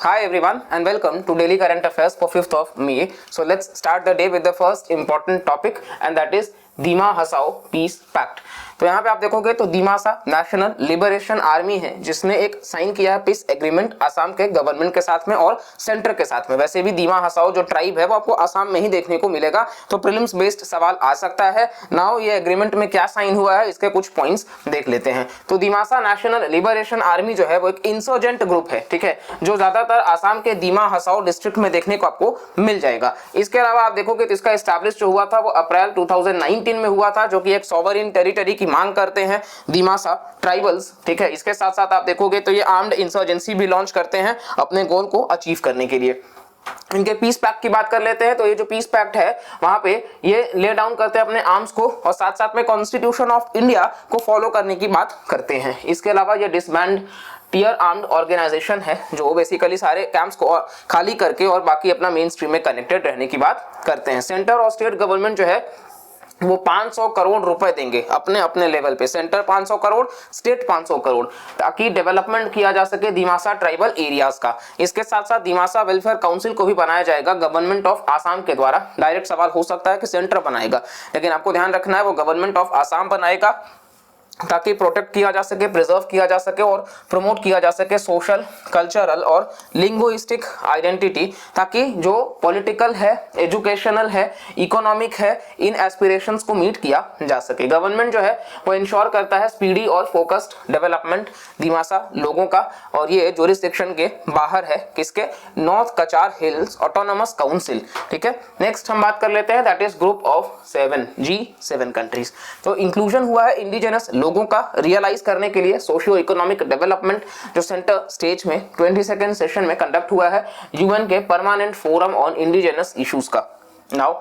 Hi everyone and welcome to Daily Current Affairs for 5th of May. So let's start the day with the first important topic and that is Dima Hasao peace pact. तो यहाँ पे आप देखोगे तो दीमासा national liberation army है जिसने एक sign किया है पीस एग्रीमेंट आसाम के गवर्नमेंट के साथ में और सेंटर के साथ में। वैसे भी दीमा हसाओ जो ट्राइब है वो आपको आसाम में ही देखने को मिलेगा, तो प्रीलिम्स बेस्ड सवाल आ सकता है। नाउ ये एग्रीमेंट में क्या साइन हुआ है इसके कुछ पॉइंट्स देख लेते हैं। तो दीमासा नेशनल लिबरेशन आर्मी जो है वो एक इंसर्जेंट ग्रुप है, ठीक है, जो ज्यादातर आसाम के दीमा हसाओ डिस्ट्रिक्ट में देखने को आपको मिल जाएगा। इसके अलावा आप देखोगे तो इसका एस्टैब्लिश जो हुआ था वो अप्रैल 2019 में हुआ था, जो कि एक सॉवरेन टेरिटरी की मांग करते हैं दीमासा ट्राइबल्स, ठीक है। इसके साथ साथ आप देखोगे तो ये आर्म्ड इंसर्जेंसी भी लॉन्च करते हैं अपने गोल को अचीव करने के लिए। इनके पीस पैक्ट की बात कर लेते हैं। तो ये जो पीस पैक्ट है वहां पे ये ले डाउन करते हैं अपने आर्म्स को और साथ साथ में कॉन्स्टिट्यूशन ऑफ इंडिया को फॉलो करने की बात करते हैं। इसके अलावा ये डिसबैंड टियर आर्म्ड ऑर्गेनाइजेशन है जो बेसिकली सारे कैंप्स को खाली करके और बाकी अपना मेन स्ट्रीम में कनेक्टेड रहने की बात करते हैं। सेंटर और स्टेट गवर्नमेंट जो है वो 500 करोड़ रुपए देंगे अपने अपने लेवल पे, सेंटर 500 करोड़, स्टेट 500 करोड़, ताकि डेवलपमेंट किया जा सके दीमासा ट्राइबल एरियाज का। इसके साथ साथ दीमासा वेलफेयर काउंसिल को भी बनाया जाएगा गवर्नमेंट ऑफ आसाम के द्वारा। डायरेक्ट सवाल हो सकता है कि सेंटर बनाएगा, लेकिन आपको ध्यान रखना है वो गवर्नमेंट ऑफ आसाम बनाएगा ताकि प्रोटेक्ट किया जा सके, प्रिजर्व किया जा सके और प्रमोट किया जा सके सोशल, कल्चरल और लिंग्विस्टिक आइडेंटिटी, ताकि जो पॉलिटिकल है, एजुकेशनल है, इकोनॉमिक है, इन एस्पिरेशंस को मीट किया जा सके। गवर्नमेंट जो है वो इंश्योर करता है स्पीडी और फोकस्ड डेवलपमेंट दीमासा लोगों का, और ये जुरिस्डिक्शन के बाहर है किसके, नॉर्थ कचार हिल्स ऑटोनोमस काउंसिल, ठीक है। नेक्स्ट हम बात कर लेते हैं that is group of 7 G7 countries. तो इंक्लूजन हुआ है इंडिजिनस लोगों का रियलाइज करने के लिए सोशियो इकोनॉमिक डेवलपमेंट, जो सेंटर स्टेज में 22nd सेशन में कंडक्ट हुआ है यूएन के permanent forum on indigenous issues का। नाउ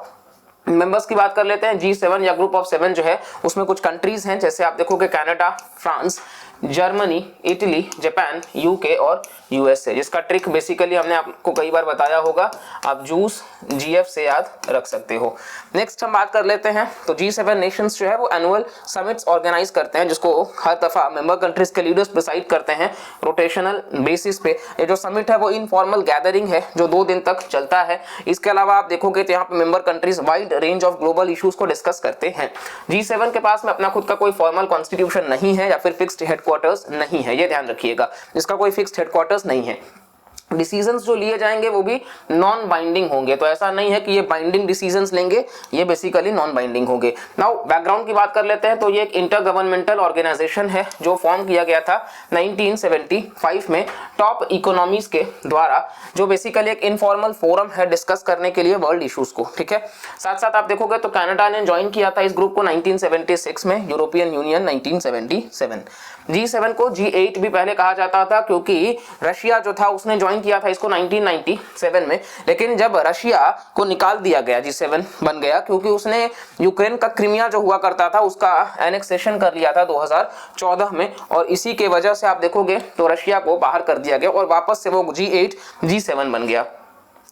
मेंबर्स की बात कर लेते हैं। G7 या ग्रुप ऑफ 7 जो है उसमें कुछ कंट्रीज हैं, जैसे आप देखोगे Canada, France, Germany, Italy, Japan, UK और यूएसए, जिसका ट्रिक बेसिकली हमने आपको कई बार बताया होगा, आप जूस जीएफ से याद रख सकते हो। नेक्स्ट हम बात कर लेते हैं। तो G7 नेशंस जो है वो एनुअल समिट्स ऑर्गेनाइज करते हैं जिसको हर दफा मेंबर कंट्रीज के लीडर्स डिसाइड करते हैं रोटेशनल बेसिस पे। ये जो समिट है वो इनफॉर्मल गैदरिंग है जो 2 दिन तक चलता है। इसके अलावा आप देखोगे तो यहाँ पे member countries wide range of global issues को डिस्कस करते हैं। G7 के पास में अपना खुद का कोई फॉर्मल कॉन्स्टिट्यूशन नहीं है या फिर फिक्स्ड हेडक्वार्टर्स नहीं है, ये ध्यान रखिएगा, इसका कोई फिक्स्ड हेडक्वार्टर्स नहीं है। डिसीजंस जो लिए जाएंगे वो भी नॉन बाइंडिंग होंगे, तो ऐसा नहीं है कि ये बाइंडिंग डिसीजंस लेंगे, ये बेसिकली नॉन बाइंडिंग होंगे। नाउ बैकग्राउंड की बात कर लेते हैं। तो ये एक इंटर गवर्नमेंटल ऑर्गेनाइजेशन है जो फॉर्म किया गया था 1975 में टॉप इकोनॉमीज के द्वारा, जो बेसिकली एक इनफॉर्मल फोरम है डिस्कस करने के लिए वर्ल्ड इश्यूज को, ठीक है। साथ साथ आप देखोगे तो कनाडा ने ज्वाइन किया था इस ग्रुप को 1976 में, यूरोपियन यूनियन 1977। G7 को G8 भी पहले कहा जाता था क्योंकि रशिया जो था उसने ज्वाइन किया था इसको 1997 में, लेकिन जब रशिया को निकाल दिया गया G7 बन गया क्योंकि उसने यूक्रेन का क्रीमिया जो हुआ करता था उसका एनेक्सेशन कर लिया था 2014 में, और इसी के वजह से आप देखोगे तो रशिया को बाहर कर दिया गया और वापस से वो G8 G7 बन गया।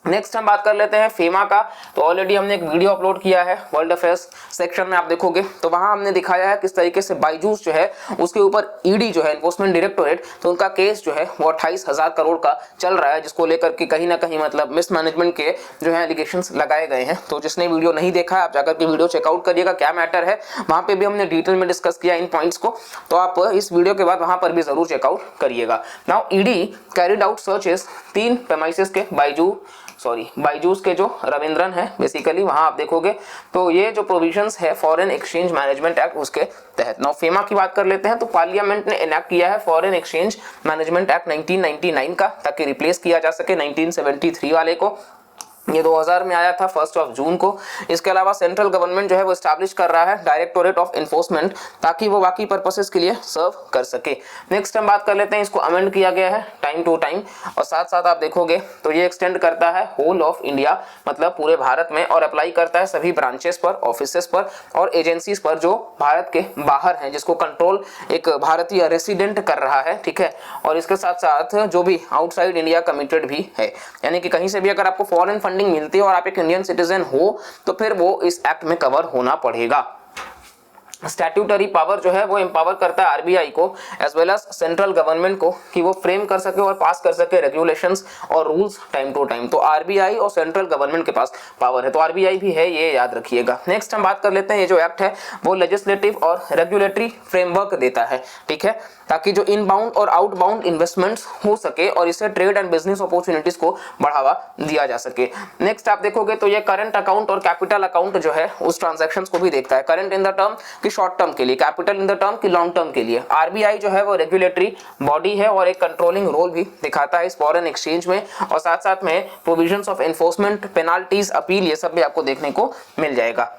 नेक्स्ट हम बात कर लेते हैं फेमा का। तो ऑलरेडी हमने एक वीडियो अपलोड किया है वर्ल्ड अफेयर्स सेक्शन में, आप देखोगे तो वहां हमने दिखाया है किस तरीके से बायजूस जो है उसके ऊपर ईडी जो है एनफोर्समेंट डायरेक्टोरेट, तो उनका केस जो है वो 28,000 करोड़ का चल रहा है, जिसको लेकर के कहीं ना कहीं मतलब मिसमैनेजमेंट के जो है एलिगेशंस लगाए गए हैं। तो जिसने वीडियो नहीं देखा है आप जाकर के वीडियो चेकआउट करिएगा, क्या मैटर है वहां पर भी हमने डिटेल में डिस्कस किया इन पॉइंट्स को, तो आप इस वीडियो के बाद वहां पर भी जरूर चेकआउट करिएगा। Now ED carried out searches 3 premises के बायजूस के जो रविंद्रन है बेसिकली, वहां आप देखोगे तो ये जो प्रोविजंस है फॉरेन एक्सचेंज मैनेजमेंट एक्ट उसके तहत। नाउ फेमा की बात कर लेते हैं। तो पार्लियामेंट ने इनैक्ट किया है फॉरेन एक्सचेंज मैनेजमेंट एक्ट 1999 का, ताकि रिप्लेस किया जा सके 1973 वाले को। ये 2000 में आया था 1 जून को। इसके अलावा सेंट्रल गवर्नमेंट जो है वो एस्टैब्लिश कर रहा है डायरेक्टोरेट ऑफ एनफोर्समेंट, ताकि वो बाकी पर्पसेस के लिए सर्व कर सके। नेक्स्ट हम बात कर लेते हैं, इसको अमेंड किया गया है टाइम टू टाइम, और साथ साथ आप देखोगे तो ये एक्सटेंड करता है होल ऑफ इंडिया, मतलब पूरे भारत में, और अप्लाई करता है सभी ब्रांचेस पर, ऑफिसेस पर और एजेंसीज पर जो भारत के बाहर हैं, जिसको कंट्रोल एक भारतीय रेसिडेंट कर रहा है, ठीक है। और इसके साथ साथ जो भी आउटसाइड इंडिया कमिटेड भी है, यानी कि कहीं से भी अगर आपको फॉरेन फंडिंग मिलती है और आप एक इंडियन सिटीजन हो तो फिर वो इस एक्ट में कवर होना पड़ेगा। स्टैट्यूटरी पावर जो है वो एम्पावर करता है आरबीआई को as well as central government को कि वो फ्रेम कर सके और पास कर सके रेगुलेशंस और रूल्स टाइम टू टाइम। तो आरबीआई और सेंट्रल गवर्नमेंट के पास पावर है, तो आरबीआई भी है, ये याद रखिएगा। नेक्स्ट हम बात कर लेते हैं, ये जो एक्ट है वो लेजिस्लेटिव और रेगुलेटरी फ्रेमवर्क देता है, ठीक है, ताकि जो इनबाउंड और आउटबाउंड इन्वेस्टमेंट्स हो सके और इससे ट्रेड एंड बिजनेस अपॉर्चुनिटीज को बढ़ावा दिया जा सके। नेक्स्ट आप देखोगे तो ये करंट अकाउंट और कैपिटल अकाउंट जो है उस ट्रांजैक्शंस को भी देखता है, करंट इन द टर्म की शॉर्ट टर्म के लिए, कैपिटल इन द टर्म की लॉन्ग टर्म के लिए। आरबीआई जो है वो रेगुलेटरी बॉडी है और एक कंट्रोलिंग रोल भी दिखाता है इस फॉरेन एक्सचेंज में, और साथ साथ में provisions of enforcement, penalties, appeal, ये सब भी आपको देखने को मिल जाएगा।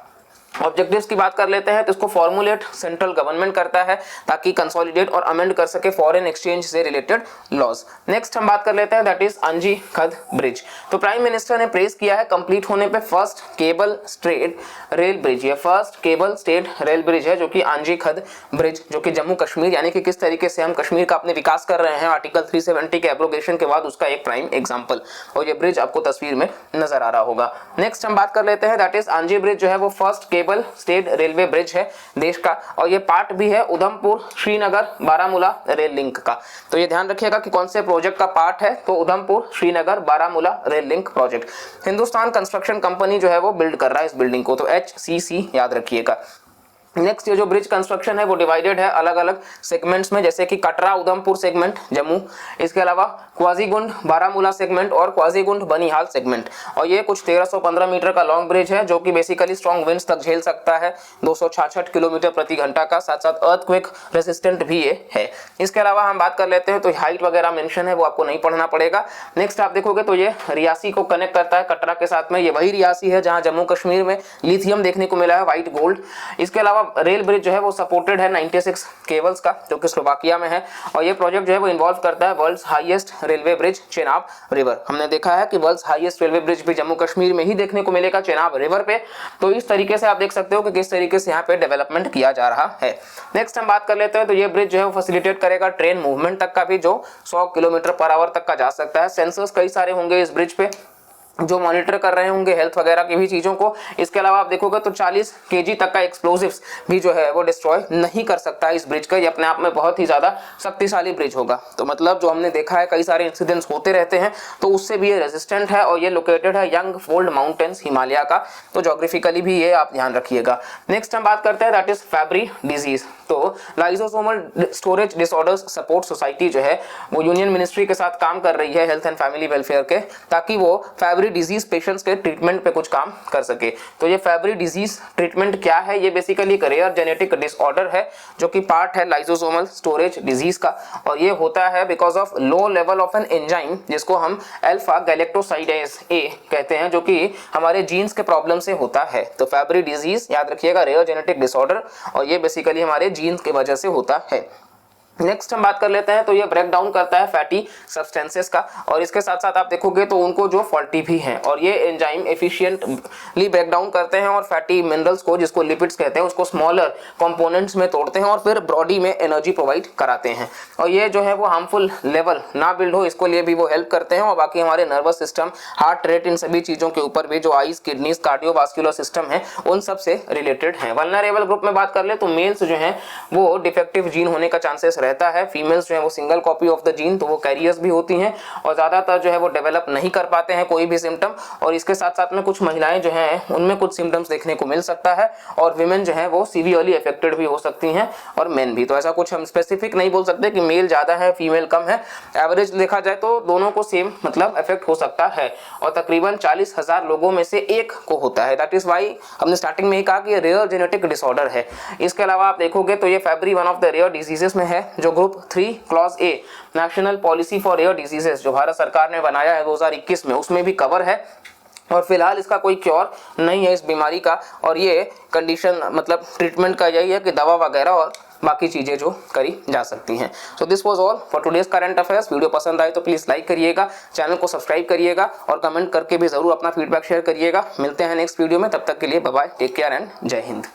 ऑब्जेक्टिव्स की बात कर लेते हैं तो इसको फॉर्मुलेट सेंट्रल गवर्नमेंट करता है ताकि कंसोलिडेट और अमेंड कर सके फॉरेन एक्सचेंज से रिलेटेड लॉज। नेक्स्ट हम बात कर लेते हैं that is Anji Khad bridge. तो प्राइम मिनिस्टर ने प्रेज किया है कंप्लीट होने पे first cable stayed rail bridge, ये first cable stayed rail bridge है जो कि अंजी खद ब्रिज, जो कि जम्मू कश्मीर यानी कि किस तरीके से हम कश्मीर का अपने विकास कर रहे हैं आर्टिकल 370 के एब्रोगेशन के बाद उसका एक प्राइम एग्जाम्पल, और ये ब्रिज आपको तस्वीर में नजर आ रहा होगा। नेक्स्ट हम बात कर लेते हैं दैट इज अंजी ब्रिज जो है वो first cable state railway bridge है देश का, और ये पार्ट भी है उधमपुर श्रीनगर बारामूला रेल लिंक का। तो ये ध्यान रखिएगा कि कौन से प्रोजेक्ट का पार्ट है, तो Udhampur Srinagar Baramulla rail link project. Hindustan construction company जो है वो बिल्ड कर रहा है इस बिल्डिंग को, तो HCC याद रखिएगा। नेक्स्ट ये जो ब्रिज कंस्ट्रक्शन है वो डिवाइडेड है अलग अलग सेगमेंट्स में, जैसे कि कटरा उधमपुर सेगमेंट जम्मू, इसके अलावा क्वाजीगुंड बारामूला सेगमेंट और क्वाजीगुंड बनिहाल सेगमेंट। और ये कुछ 1315 मीटर का लॉन्ग ब्रिज है जो कि बेसिकली स्ट्रॉन्ग विंड्स तक झेल सकता है, 266 किलोमीटर प्रति घंटा का, साथ साथ अर्थक्वेक रेसिस्टेंट भी ये है। इसके अलावा हम बात कर लेते हैं तो हाइट वगैरह मेंशन है वो आपको नहीं पढ़ना पड़ेगा। नेक्स्ट आप देखोगे तो ये रियासी को कनेक्ट करता है कटरा के साथ में, ये वही रियासी है जहाँ जम्मू कश्मीर में लिथियम देखने को मिला है, व्हाइट गोल्ड। इसके अलावा रेल ब्रिज जो है वो सपोर्टेड है 96 केबल्स का जो कि स्लोवाकिया में है, और ये प्रोजेक्ट जो है वो इन्वॉल्व करता है world's highest railway bridge Chenab river. हमने देखा है कि वर्ल्ड्स हाईएस्ट रेलवे ब्रिज भी जम्मू कश्मीर में ही देखने को मिलेगा चेनाब रिवर पे। तो इस तरीके से आप देख सकते हो कि किस तरीके से यहाँ पे डेवलपमेंट किया जा रहा है। नेक्स्ट हम बात कर लेते हैं तो ये ब्रिज जो है वो फैसिलिटेट करेगा ट्रेन मूवमेंट तक का भी, जो 100 किलोमीटर पर आवर तक का जा सकता है। सेंसर्स कई सारे होंगे इस ब्रिज पे जो मॉनिटर कर रहे होंगे हेल्थ वगैरह की भी चीज़ों को। इसके अलावा आप देखोगे तो 40 kg तक का एक्सप्लोजिव्स भी जो है वो डिस्ट्रॉय नहीं कर सकता है इस ब्रिज का, ये अपने आप में बहुत ही ज़्यादा शक्तिशाली ब्रिज होगा। तो मतलब जो हमने देखा है कई सारे इंसिडेंट्स होते रहते हैं, तो उससे भी ये रेजिस्टेंट है, और ये लोकेटेड है यंग फोल्ड माउंटेन्स हिमालय का, तो जोग्राफिकली भी ये आप ध्यान रखिएगा। नेक्स्ट हम बात करते हैं दैट इज फैब्री डिजीज। तो lysosomal storage disorders support society जो है वो यूनियन मिनिस्ट्री के साथ काम कर रही है हेल्थ एंड फैमिली वेलफेयर के, ताकि वो फैब्री डिजीज पेशेंट्स के ट्रीटमेंट पे कुछ काम कर सके। तो ये फैब्री डिजीज ट्रीटमेंट क्या है, ये बेसिकली एक रेयर जेनेटिक डिसऑर्डर है जो कि पार्ट है लाइसोसोमल स्टोरेज डिजीज का, और ये होता है because of low level of an enzyme जिसको हम अल्फा गैलेक्टोसाइडेज ए कहते हैं, जो कि हमारे जीन्स के प्रॉब्लम से होता है। तो फैब्री डिजीज याद रखिएगा रेयर जेनेटिक डिसऑर्डर, और ये बेसिकली हमारे जीन्स की वजह से होता है। नेक्स्ट हम बात कर लेते हैं तो ये ब्रेक डाउन करता है फैटी सब्सटेंसेस का, और इसके साथ साथ आप देखोगे तो उनको जो फॉल्टी भी हैं, और ये एंजाइम एफिशिएंटली ब्रेक डाउन करते हैं और फैटी मिनरल्स को जिसको लिपिड्स कहते हैं उसको स्मॉलर कंपोनेंट्स में तोड़ते हैं और फिर बॉडी में एनर्जी प्रोवाइड कराते हैं, और ये जो है वो हार्मफुल लेवल ना बिल्ड हो इसको लिए भी वो हेल्प करते हैं। और बाकी हमारे नर्वस सिस्टम, हार्ट रेट, इन सभी चीज़ों के ऊपर भी जो आइज, किडनीज, कार्डियोवास्कुलर सिस्टम है उन सब से रिलेटेड है। वल्नरेबल ग्रुप में बात कर ले तो मेल्स जो है वो डिफेक्टिव जीन होने का चांसेस रहता है, फीमेल्स जो है वो single copy of the gene, तो वो कैरियर्स भी होती हैं और ज्यादातर जो है वो डेवलप नहीं कर पाते हैं कोई भी सिम्टम। और इसके साथ साथ में कुछ महिलाएं जो हैं उनमें कुछ सिम्टम्स देखने को मिल सकता है, और विमेन जो है वो सीवियरली अफेक्टेड भी हो सकती हैं, और मेन भी। तो ऐसा कुछ हम स्पेसिफिक नहीं बोल सकते कि मेल ज्यादा है फीमेल कम है, एवरेज देखा जाए तो दोनों को सेम मतलब इफेक्ट हो सकता है, और तकरीबन 40,000 लोगों में से एक को होता है। दैट इज वाई हमने स्टार्टिंग में ही कहा कि ये रेयर जेनेटिक डिसऑर्डर है। इसके अलावा आप देखोगे तो ये Fabry one of the rare diseases में है, जो group 3 clause A national policy for rare diseases जो भारत सरकार ने बनाया है 2021 में, उसमें भी कवर है। और फिलहाल इसका कोई क्योर नहीं है इस बीमारी का, और ये कंडीशन मतलब ट्रीटमेंट का यही है कि दवा वगैरह और बाकी चीज़ें जो करी जा सकती हैं। So this was all for today's current affairs. Video पसंद आए तो प्लीज़ लाइक करिएगा, चैनल को सब्सक्राइब करिएगा, और कमेंट करके भी ज़रूर अपना फीडबैक शेयर करिएगा। मिलते हैं नेक्स्ट वीडियो में, तब तक के लिए bye bye, take care and जय हिंद।